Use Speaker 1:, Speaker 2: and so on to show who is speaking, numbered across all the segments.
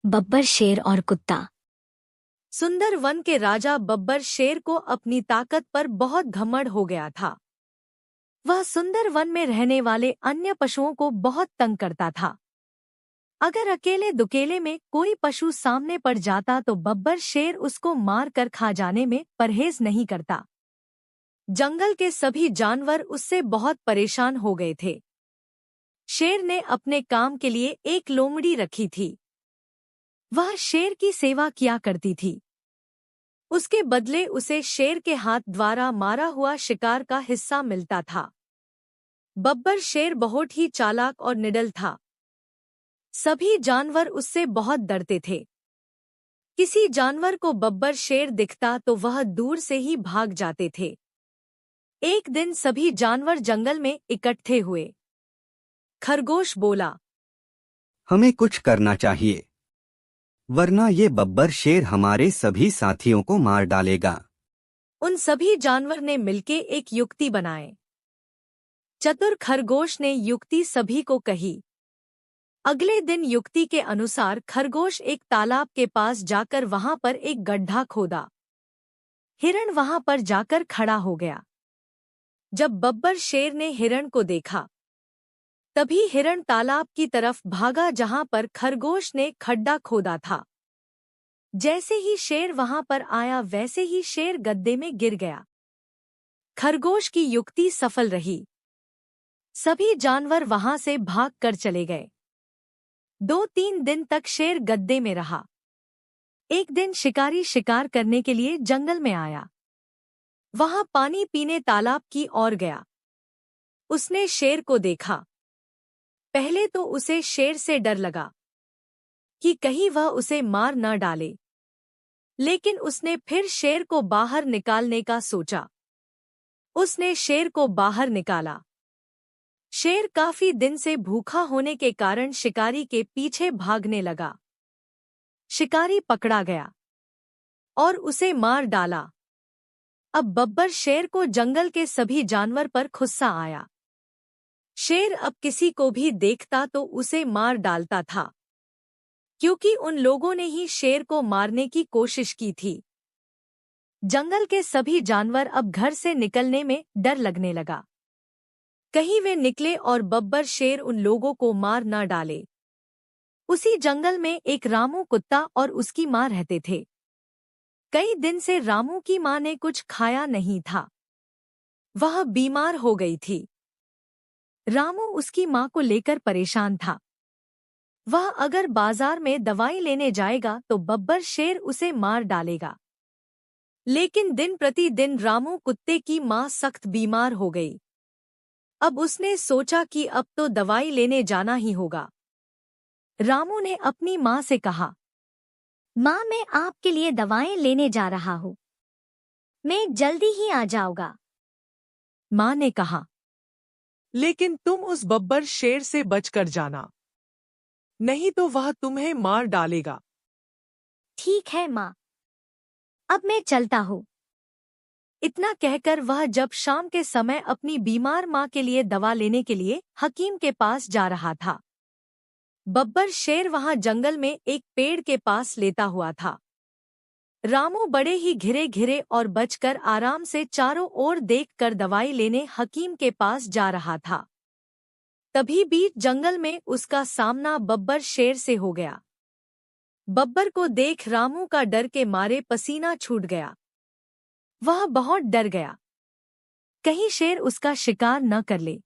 Speaker 1: बब्बर, शेर और कुत्ता।
Speaker 2: सुंदर वन के राजा बब्बर शेर को अपनी ताकत पर बहुत घमंड हो गया था। वह सुंदर वन में रहने वाले अन्य पशुओं को बहुत तंग करता था। अगर अकेले दुकेले में कोई पशु सामने पड़ जाता तो बब्बर शेर उसको मार कर खा जाने में परहेज नहीं करता। जंगल के सभी जानवर उससे बहुत परेशान हो गए थे। शेर ने अपने काम के लिए एक लोमड़ी रखी थी। वह शेर की सेवा किया करती थी। उसके बदले उसे शेर के हाथ द्वारा मारा हुआ शिकार का हिस्सा मिलता था। बब्बर शेर बहुत ही चालाक और निडल था। सभी जानवर उससे बहुत डरते थे। किसी जानवर को बब्बर शेर दिखता तो वह दूर से ही भाग जाते थे। एक दिन सभी जानवर जंगल में इकट्ठे हुए। खरगोश बोला,
Speaker 3: हमें कुछ करना चाहिए, वरना ये बब्बर शेर हमारे सभी साथियों को मार डालेगा।
Speaker 2: उन सभी जानवर ने मिलके एक युक्ति बनाए। चतुर खरगोश ने युक्ति सभी को कही। अगले दिन युक्ति के अनुसार खरगोश एक तालाब के पास जाकर वहां पर एक गड्ढा खोदा। हिरण वहां पर जाकर खड़ा हो गया। जब बब्बर शेर ने हिरण को देखा, तभी हिरण तालाब की तरफ भागा जहां पर खरगोश ने खड्डा खोदा था। जैसे ही शेर वहां पर आया वैसे ही शेर गड्ढे में गिर गया। खरगोश की युक्ति सफल रही। सभी जानवर वहां से भाग कर चले गए। 2-3 दिन तक शेर गड्ढे में रहा। एक दिन शिकारी शिकार करने के लिए जंगल में आया। वहां पानी पीने तालाब की ओर गया। उसने शेर को देखा। पहले तो उसे शेर से डर लगा कि कहीं वह उसे मार न डाले, लेकिन उसने फिर शेर को बाहर निकालने का सोचा। उसने शेर को बाहर निकाला। शेर काफी दिन से भूखा होने के कारण शिकारी के पीछे भागने लगा। शिकारी पकड़ा गया और उसे मार डाला। अब बब्बर शेर को जंगल के सभी जानवर पर गुस्सा आया। शेर अब किसी को भी देखता तो उसे मार डालता था, क्योंकि उन लोगों ने ही शेर को मारने की कोशिश की थी। जंगल के सभी जानवर अब घर से निकलने में डर लगने लगा। कहीं वे निकले और बब्बर शेर उन लोगों को मार न डाले। उसी जंगल में एक रामू कुत्ता और उसकी मां रहते थे। कई दिन से रामू की मां ने कुछ खाया नहीं था। वह बीमार हो गई थी। रामू उसकी मां को लेकर परेशान था। वह अगर बाजार में दवाई लेने जाएगा तो बब्बर शेर उसे मार डालेगा। लेकिन दिन प्रतिदिन रामू कुत्ते की मां सख्त बीमार हो गई। अब उसने सोचा कि अब तो दवाई लेने जाना ही होगा। रामू ने अपनी मां से कहा,
Speaker 1: माँ, मैं आपके लिए दवाएं लेने जा रहा हूँ। मैं जल्दी ही आ जाऊंगा।
Speaker 2: मां ने कहा,
Speaker 4: लेकिन तुम उस बब्बर शेर से बचकर जाना, नहीं तो वह तुम्हें मार डालेगा।
Speaker 1: ठीक है माँ, अब मैं चलता हूँ।
Speaker 2: इतना कहकर वह जब शाम के समय अपनी बीमार मां के लिए दवा लेने के लिए हकीम के पास जा रहा था, बब्बर शेर वहां जंगल में एक पेड़ के पास लेटा हुआ था। रामू बड़े ही घिरे घिरे और बचकर आराम से चारों ओर देखकर दवाई लेने हकीम के पास जा रहा था। तभी बीच जंगल में उसका सामना बब्बर शेर से हो गया। बब्बर को देख रामू का डर के मारे पसीना छूट गया। वह बहुत डर गया, कहीं शेर उसका शिकार न कर ले।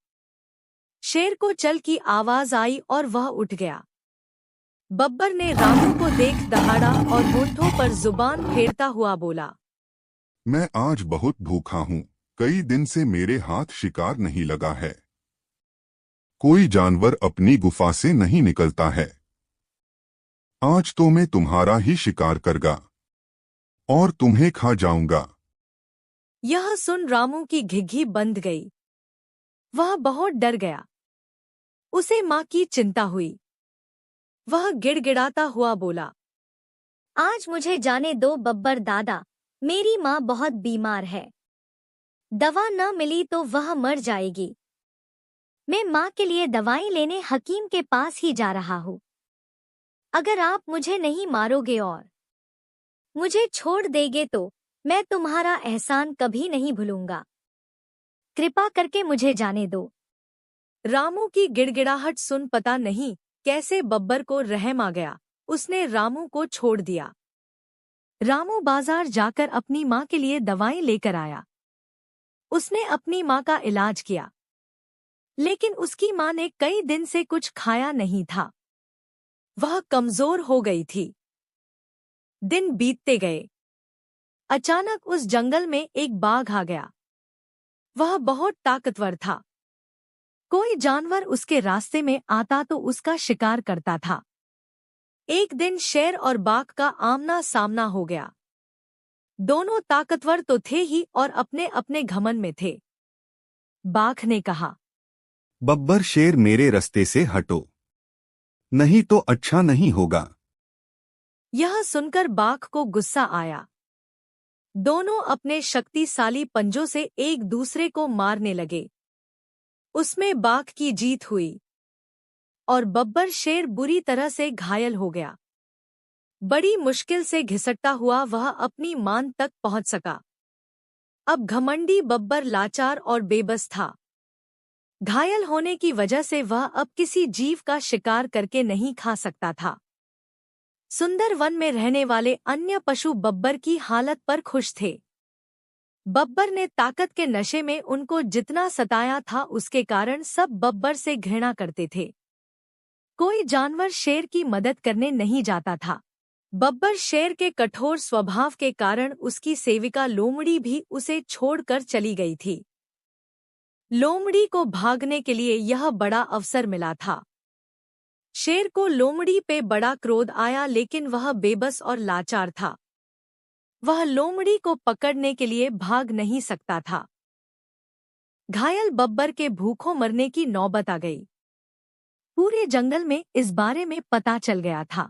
Speaker 2: शेर को चल की आवाज आई और वह उठ गया। बब्बर ने रामू को देख दहाड़ा और होठों पर जुबान फेरता हुआ बोला,
Speaker 5: मैं आज बहुत भूखा हूँ। कई दिन से मेरे हाथ शिकार नहीं लगा है। कोई जानवर अपनी गुफा से नहीं निकलता है। आज तो मैं तुम्हारा ही शिकार करगा और तुम्हें खा जाऊंगा।
Speaker 2: यह सुन रामू की घिघी बंध गई। वह बहुत डर गया। उसे मां की चिंता हुई। वह गिड़गिड़ाता हुआ बोला,
Speaker 1: आज मुझे जाने दो बब्बर दादा, मेरी माँ बहुत बीमार है। दवा न मिली तो वह मर जाएगी। मैं माँ के लिए दवाई लेने हकीम के पास ही जा रहा हूँ। अगर आप मुझे नहीं मारोगे और मुझे छोड़ देगे तो मैं तुम्हारा एहसान कभी नहीं भूलूंगा। कृपा करके मुझे जाने दो।
Speaker 2: रामू की गिड़गिड़ाहट सुन पता नहीं कैसे बब्बर को रहम आ गया। उसने रामू को छोड़ दिया। रामू बाजार जाकर अपनी माँ के लिए दवाएं लेकर आया। उसने अपनी माँ का इलाज किया, लेकिन उसकी माँ ने कई दिन से कुछ खाया नहीं था। वह कमजोर हो गई थी। दिन बीतते गए। अचानक उस जंगल में एक बाघ आ गया। वह बहुत ताकतवर था। कोई जानवर उसके रास्ते में आता तो उसका शिकार करता था। एक दिन शेर और बाघ का आमना सामना हो गया। दोनों ताकतवर तो थे ही और अपने अपने घमंड में थे। बाघ ने कहा,
Speaker 5: बब्बर शेर मेरे रास्ते से हटो, नहीं तो अच्छा नहीं होगा।
Speaker 2: यह सुनकर बाघ को गुस्सा आया। दोनों अपने शक्तिशाली पंजों से एक दूसरे को मारने लगे। उसमें बाघ की जीत हुई और बब्बर शेर बुरी तरह से घायल हो गया। बड़ी मुश्किल से घिसटता हुआ वह अपनी मान तक पहुंच सका। अब घमंडी बब्बर लाचार और बेबस था। घायल होने की वजह से वह अब किसी जीव का शिकार करके नहीं खा सकता था। सुंदर वन में रहने वाले अन्य पशु बब्बर की हालत पर खुश थे। बब्बर ने ताकत के नशे में उनको जितना सताया था उसके कारण सब बब्बर से घृणा करते थे। कोई जानवर शेर की मदद करने नहीं जाता था। बब्बर शेर के कठोर स्वभाव के कारण उसकी सेविका लोमड़ी भी उसे छोड़कर चली गई थी। लोमड़ी को भागने के लिए यह बड़ा अवसर मिला था। शेर को लोमड़ी पे बड़ा क्रोध आया, लेकिन वह बेबस और लाचार था। वह लोमड़ी को पकड़ने के लिए भाग नहीं सकता था। घायल बब्बर के भूखों मरने की नौबत आ गई। पूरे जंगल में इस बारे में पता चल गया था।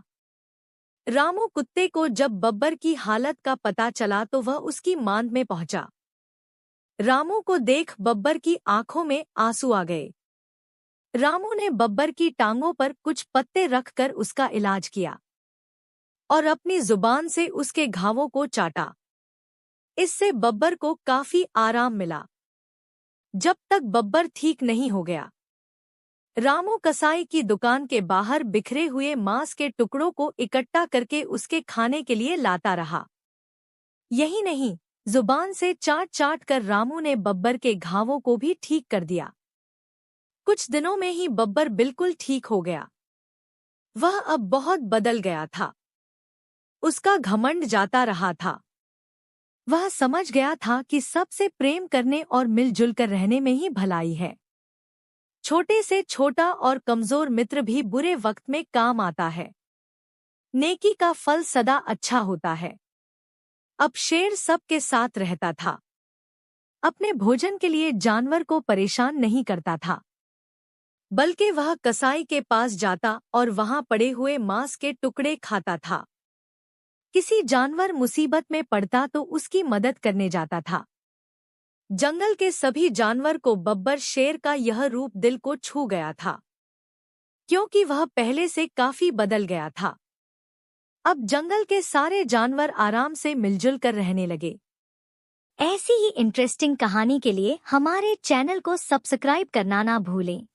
Speaker 2: रामू कुत्ते को जब बब्बर की हालत का पता चला तो वह उसकी मांद में पहुंचा। रामू को देख बब्बर की आंखों में आंसू आ गए। रामू ने बब्बर की टांगों पर कुछ पत्ते रखकर उसका इलाज किया और अपनी जुबान से उसके घावों को चाटा। इससे बब्बर को काफी आराम मिला। जब तक बब्बर ठीक नहीं हो गया, रामू कसाई की दुकान के बाहर बिखरे हुए मांस के टुकड़ों को इकट्ठा करके उसके खाने के लिए लाता रहा। यही नहीं, जुबान से चाट चाट कर रामू ने बब्बर के घावों को भी ठीक कर दिया। कुछ दिनों में ही बब्बर बिल्कुल ठीक हो गया। वह अब बहुत बदल गया था। उसका घमंड जाता रहा था। वह समझ गया था कि सबसे प्रेम करने और मिलजुल कर रहने में ही भलाई है। छोटे से छोटा और कमजोर मित्र भी बुरे वक्त में काम आता है। नेकी का फल सदा अच्छा होता है। अब शेर सबके साथ रहता था। अपने भोजन के लिए जानवर को परेशान नहीं करता था, बल्कि वह कसाई के पास जाता और वहां पड़े हुए मांस के टुकड़े खाता था। किसी जानवर मुसीबत में पड़ता तो उसकी मदद करने जाता था। जंगल के सभी जानवर को बब्बर शेर का यह रूप दिल को छू गया था, क्योंकि वह पहले से काफी बदल गया था। अब जंगल के सारे जानवर आराम से मिलजुल कर रहने लगे।
Speaker 1: ऐसी ही इंटरेस्टिंग कहानी के लिए हमारे चैनल को सब्सक्राइब करना ना भूलें।